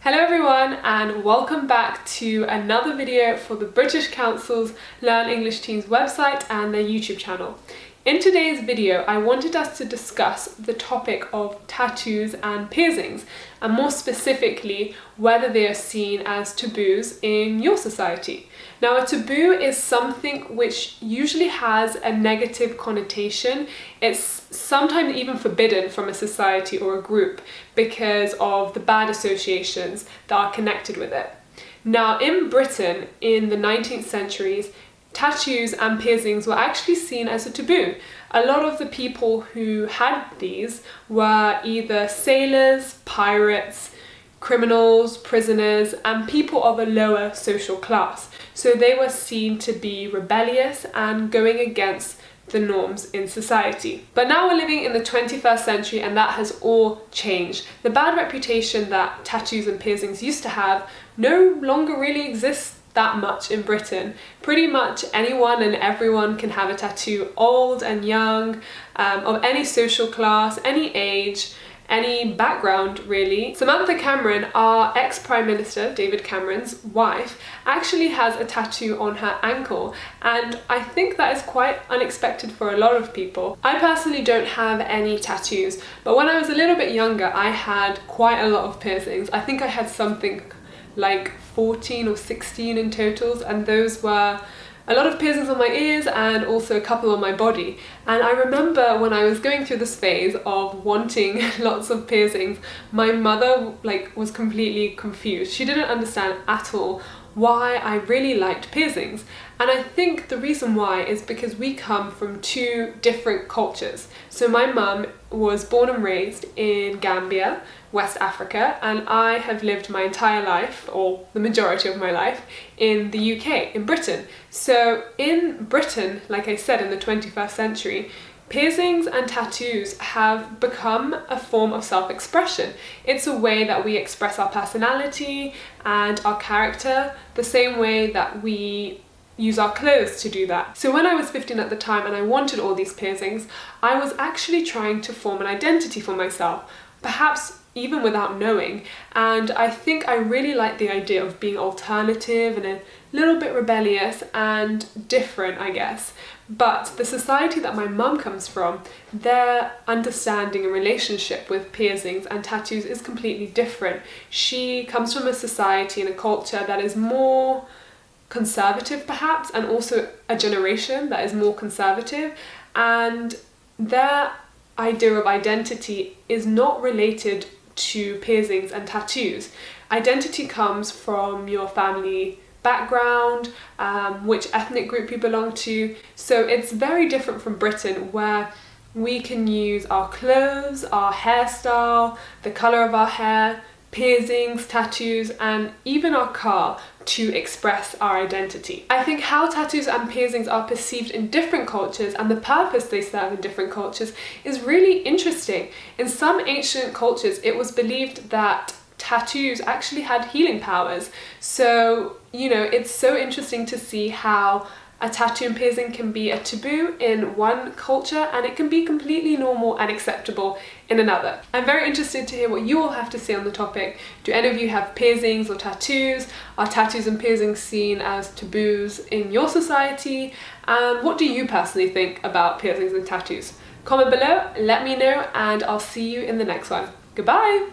Hello everyone and welcome back to another video for the British Council's Learn English Teens website and their YouTube channel. In today's video, I wanted us to discuss the topic of tattoos and piercings, and more specifically, whether they are seen as taboos in your society. Now, a taboo is something which usually has a negative connotation. It's sometimes even forbidden from a society or a group because of the bad associations that are connected with it. Now, in Britain, in the 19th centuries, tattoos and piercings were actually seen as a taboo. A lot of the people who had these were either sailors, pirates, criminals, prisoners, and people of a lower social class. So they were seen to be rebellious and going against the norms in society. But now we're living in the 21st century and that has all changed. The bad reputation that tattoos and piercings used to have no longer really exists that much in Britain. Pretty much anyone and everyone can have a tattoo, old and young, of any social class, any age, any background really. Samantha Cameron, our ex-Prime Minister, David Cameron's wife, actually has a tattoo on her ankle, and I think that is quite unexpected for a lot of people. I personally don't have any tattoos, but when I was a little bit younger I had quite a lot of piercings. I think I had something like 14 or 16 in totals, and those were a lot of piercings on my ears and also a couple on my body. And I remember when I was going through this phase of wanting lots of piercings, my mother was completely confused. She didn't understand at all why I really liked piercings. And I think the reason why is because we come from two different cultures. So my mum was born and raised in Gambia, West Africa, and I have lived my entire life, or the majority of my life, in the UK, in Britain. So in Britain, like I said, in the 21st century, piercings and tattoos have become a form of self-expression. It's a way that we express our personality and our character, the same way that we use our clothes to do that. So when I was 15 at the time and I wanted all these piercings, I was actually trying to form an identity for myself, perhaps even without knowing. And I think I really liked the idea of being alternative and a little bit rebellious and different, I guess. But the society that my mum comes from, their understanding and relationship with piercings and tattoos is completely different. She comes from a society and a culture that is more conservative perhaps, and also a generation that is more conservative, and their idea of identity is not related to piercings and tattoos. Identity comes from your family background, which ethnic group you belong to. So it's very different from Britain, where we can use our clothes, our hairstyle, the colour of our hair, piercings, tattoos, and even our car to express our identity. I think how tattoos and piercings are perceived in different cultures and the purpose they serve in different cultures is really interesting. In some ancient cultures, it was believed that tattoos actually had healing powers. So, it's so interesting to see how a tattoo and piercing can be a taboo in one culture and it can be completely normal and acceptable in another. I'm very interested to hear what you all have to say on the topic. Do any of you have piercings or tattoos? Are tattoos and piercings seen as taboos in your society? And what do you personally think about piercings and tattoos? Comment below, let me know, and I'll see you in the next one. Goodbye!